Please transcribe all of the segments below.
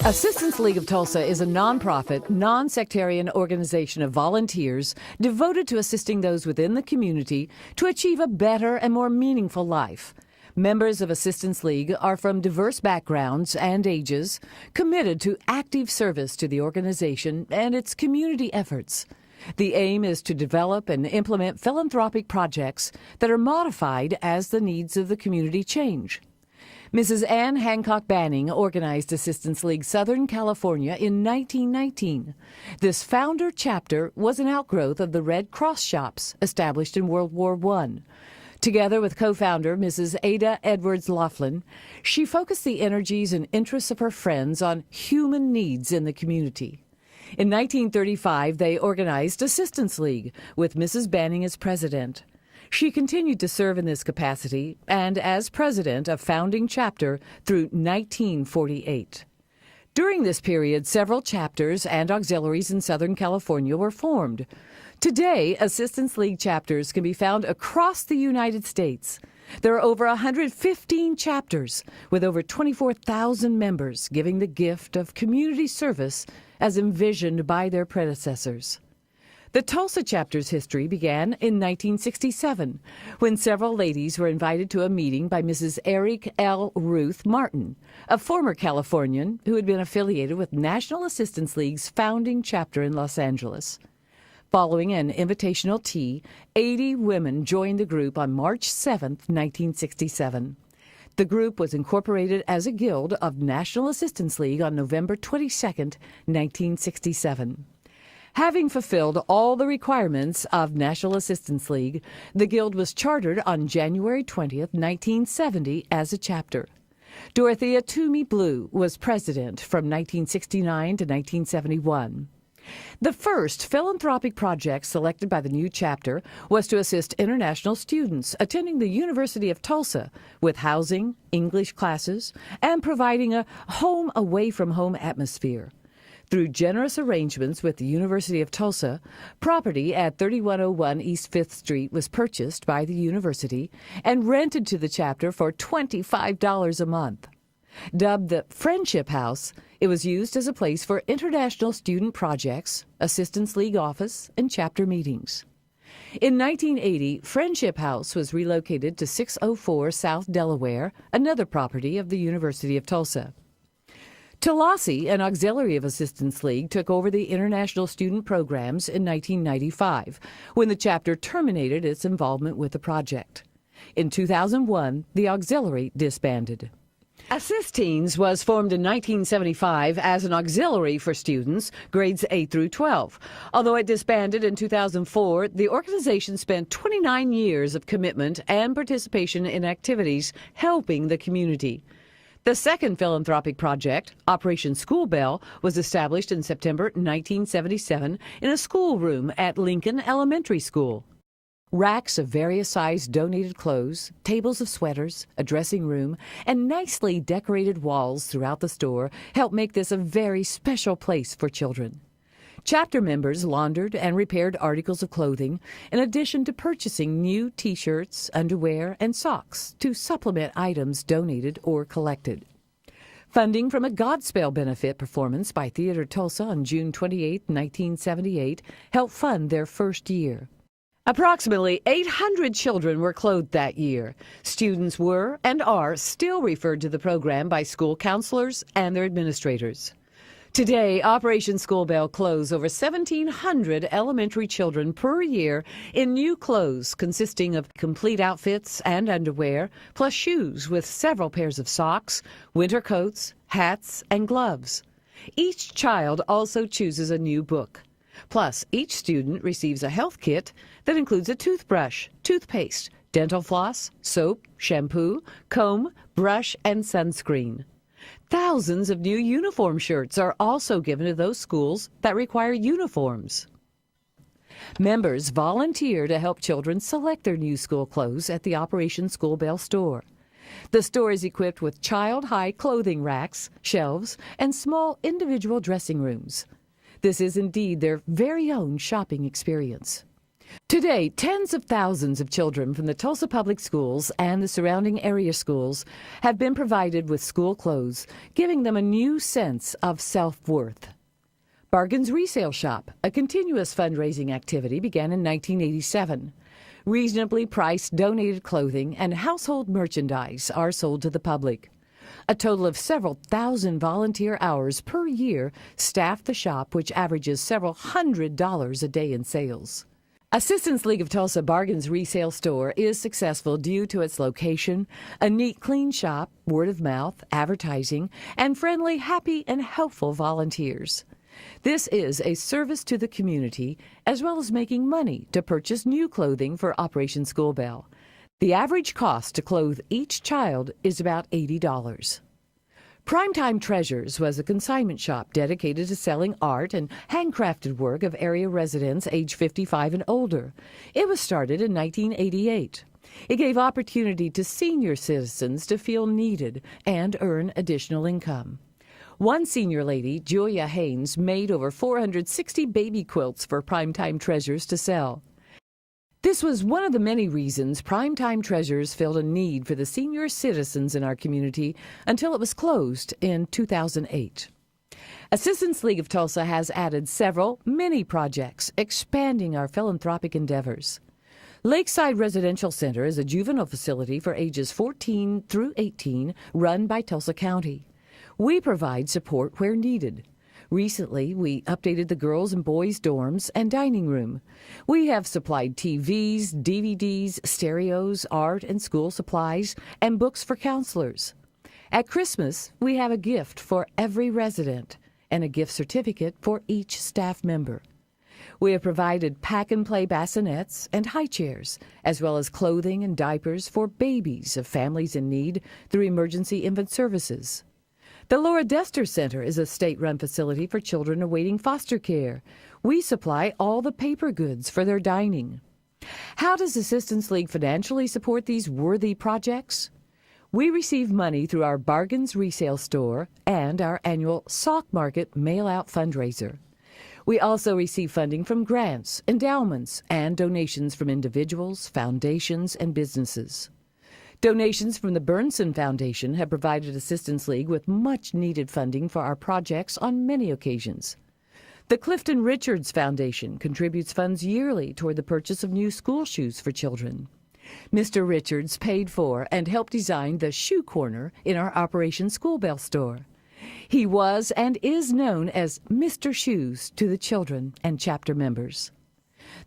Assistance League of Tulsa is a nonprofit, non-sectarian organization of volunteers devoted to assisting those within the community to achieve a better and more meaningful life. Members of Assistance League are from diverse backgrounds and ages, committed to active service to the organization and its community efforts. The aim is to develop and implement philanthropic projects that are modified as the needs of the community change. Mrs. Ann Hancock Banning organized Assistance League Southern California in 1919. This founder chapter was an outgrowth of the Red Cross shops established in World War I. Together with co-founder Mrs. Ada Edwards Laughlin, she focused the energies and interests of her friends on human needs in the community. In 1935, they organized Assistance League, with Mrs. Banning as president. She continued to serve in this capacity and as president of founding chapter through 1948. During this period, several chapters and auxiliaries in Southern California were formed. Today, Assistance League chapters can be found across the United States. There are over 115 chapters with over 24,000 members giving the gift of community service as envisioned by their predecessors. The Tulsa chapter's history began in 1967, when several ladies were invited to a meeting by Mrs. Eric L. Ruth Martin, a former Californian who had been affiliated with National Assistance League's founding chapter in Los Angeles. Following an invitational tea, 80 women joined the group on March 7, 1967. The group was incorporated as a guild of National Assistance League on November 22, 1967. Having fulfilled all the requirements of National Assistance League, the Guild was chartered on January 20, 1970 as a chapter. Dorothea Toomey Blue was president from 1969 to 1971. The first philanthropic project selected by the new chapter was to assist international students attending the University of Tulsa with housing, English classes, and providing a home-away-from-home atmosphere. Through generous arrangements with the University of Tulsa, property at 3101 East 5th Street was purchased by the university and rented to the chapter for $25 a month. Dubbed the Friendship House, it was used as a place for international student projects, Assistance League office, and chapter meetings. In 1980, Friendship House was relocated to 604 South Delaware, another property of the University of Tulsa. Tulsa, an auxiliary of Assistance League, took over the international student programs in 1995, when the chapter terminated its involvement with the project. In 2001, the auxiliary disbanded. Assist-Teens was formed in 1975 as an auxiliary for students, grades 8 through 12. Although it disbanded in 2004, the organization spent 29 years of commitment and participation in activities helping the community. The second philanthropic project, Operation School Bell, was established in September 1977 in a schoolroom at Lincoln Elementary School. Racks of various sized donated clothes, tables of sweaters, a dressing room, and nicely decorated walls throughout the store help make this a very special place for children. Chapter members laundered and repaired articles of clothing, in addition to purchasing new T-shirts, underwear, and socks to supplement items donated or collected. Funding from a Godspell benefit performance by Theater Tulsa on June 28, 1978, helped fund their first year. Approximately 800 children were clothed that year. Students were and are still referred to the program by school counselors and their administrators. Today, Operation School Bell clothes over 1,700 elementary children per year in new clothes consisting of complete outfits and underwear, plus shoes with several pairs of socks, winter coats, hats, and gloves. Each child also chooses a new book. Plus, each student receives a health kit that includes a toothbrush, toothpaste, dental floss, soap, shampoo, comb, brush, and sunscreen. Thousands of new uniform shirts are also given to those schools that require uniforms. Members volunteer to help children select their new school clothes at the Operation School Bell store. The store is equipped with child-high clothing racks, shelves, and small individual dressing rooms. This is indeed their very own shopping experience. Today, tens of thousands of children from the Tulsa Public Schools and the surrounding area schools have been provided with school clothes, giving them a new sense of self-worth. Bargain's Resale Shop, a continuous fundraising activity, began in 1987. Reasonably priced donated clothing and household merchandise are sold to the public. A total of several thousand volunteer hours per year staff the shop, which averages several $100s a day in sales. Assistance League of Tulsa Bargain's resale store is successful due to its location, a neat, clean shop, word of mouth, advertising, and friendly, happy, and helpful volunteers. This is a service to the community, as well as making money to purchase new clothing for Operation School Bell. The average cost to clothe each child is about $80. Primetime Treasures was a consignment shop dedicated to selling art and handcrafted work of area residents age 55 and older. It was started in 1988. It gave opportunity to senior citizens to feel needed and earn additional income. One senior lady, Julia Haynes, made over 460 baby quilts for Primetime Treasures to sell. This was one of the many reasons Primetime Treasures filled a need for the senior citizens in our community until it was closed in 2008. Assistance League of Tulsa has added several mini projects, expanding our philanthropic endeavors. Lakeside Residential Center is a juvenile facility for ages 14 through 18 run by Tulsa County. We provide support where needed. Recently, we updated the girls' and boys' dorms and dining room. We have supplied TVs, DVDs, stereos, art and school supplies, and books for counselors. At Christmas, we have a gift for every resident and a gift certificate for each staff member. We have provided pack-and-play bassinets and high chairs, as well as clothing and diapers for babies of families in need through Emergency Infant Services. The Laura Dester Center is a state-run facility for children awaiting foster care. We supply all the paper goods for their dining. How does Assistance League financially support these worthy projects? We receive money through our Bargains Resale Store and our annual Sock Market mail-out fundraiser. We also receive funding from grants, endowments, and donations from individuals, foundations, and businesses. Donations from the Burnson Foundation have provided Assistance League with much-needed funding for our projects on many occasions. The Clifton Richards Foundation contributes funds yearly toward the purchase of new school shoes for children. Mr. Richards paid for and helped design the shoe corner in our Operation School Bell store. He was and is known as Mr. Shoes to the children and chapter members.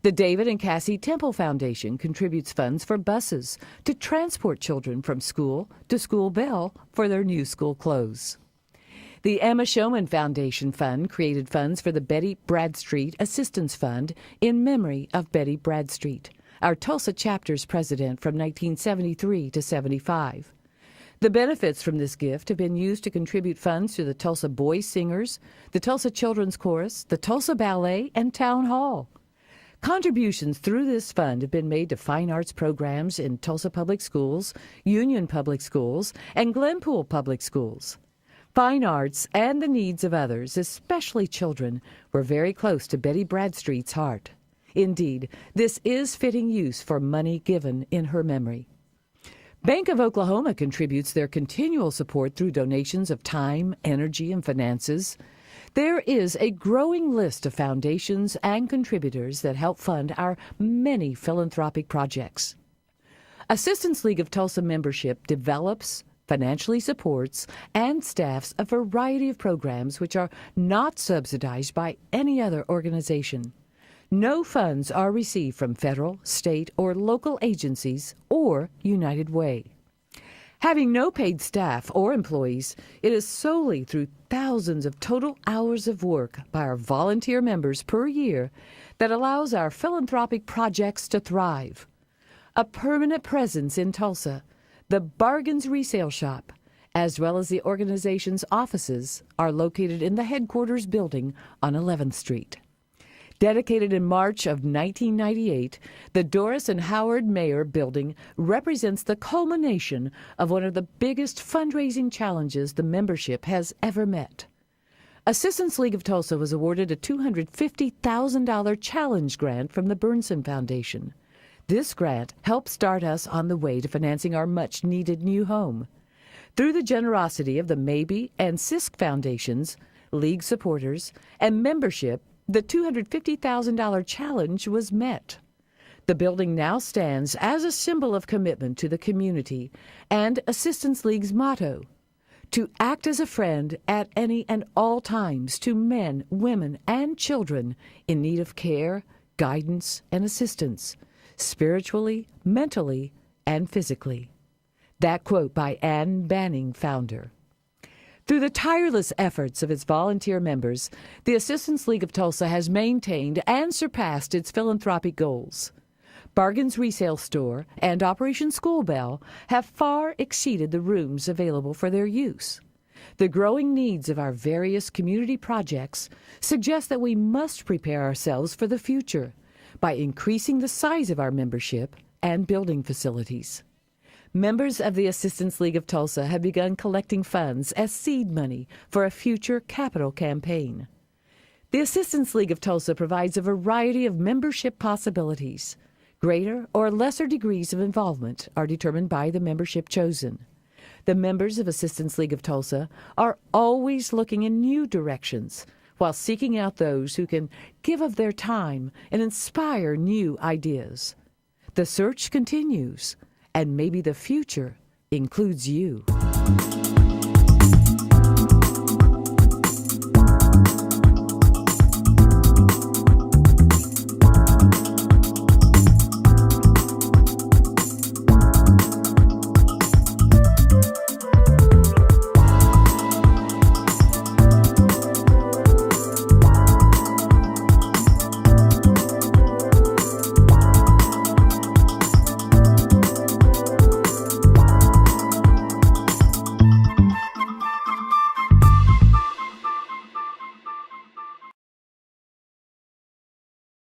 The David and Cassie Temple Foundation contributes funds for buses to transport children from school to School Bell for their new school clothes. The Emma Showman Foundation Fund created funds for the Betty Bradstreet Assistance Fund in memory of Betty Bradstreet, our Tulsa chapter's president from 1973 to 75. The benefits from this gift have been used to contribute funds to the Tulsa Boys Singers, the Tulsa Children's Chorus, the Tulsa Ballet, and Town Hall. Contributions through this fund have been made to fine arts programs in Tulsa Public Schools, Union Public Schools, and Glenpool Public Schools. Fine arts and the needs of others, especially children, were very close to Betty Bradstreet's heart. Indeed, this is fitting use for money given in her memory. Bank of Oklahoma contributes their continual support through donations of time, energy, and finances. There is a growing list of foundations and contributors that help fund our many philanthropic projects. Assistance League of Tulsa membership develops, financially supports, and staffs a variety of programs which are not subsidized by any other organization. No funds are received from federal, state, or local agencies or United Way. Having no paid staff or employees, it is solely through thousands of total hours of work by our volunteer members per year that allows our philanthropic projects to thrive. A permanent presence in Tulsa, the Bargains Resale Shop, as well as the organization's offices, are located in the headquarters building on 11th Street. Dedicated in March of 1998, the Doris and Howard Mayer Building represents the culmination of one of the biggest fundraising challenges the membership has ever met. Assistance League of Tulsa was awarded a $250,000 challenge grant from the Burnson Foundation. This grant helped start us on the way to financing our much-needed new home. Through the generosity of the Maybe and Sisk Foundations, League supporters, and membership, the $250,000 challenge was met. The building now stands as a symbol of commitment to the community and Assistance League's motto, to act as a friend at any and all times to men, women, and children in need of care, guidance, and assistance, spiritually, mentally, and physically. That quote by Ann Banning, founder. Through the tireless efforts of its volunteer members, the Assistance League of Tulsa has maintained and surpassed its philanthropic goals. Bargain's Resale Store and Operation School Bell have far exceeded the rooms available for their use. The growing needs of our various community projects suggest that we must prepare ourselves for the future by increasing the size of our membership and building facilities. Members of the Assistance League of Tulsa have begun collecting funds as seed money for a future capital campaign. The Assistance League of Tulsa provides a variety of membership possibilities. Greater or lesser degrees of involvement are determined by the membership chosen. The members of Assistance League of Tulsa are always looking in new directions while seeking out those who can give of their time and inspire new ideas. The search continues, and maybe the future includes you.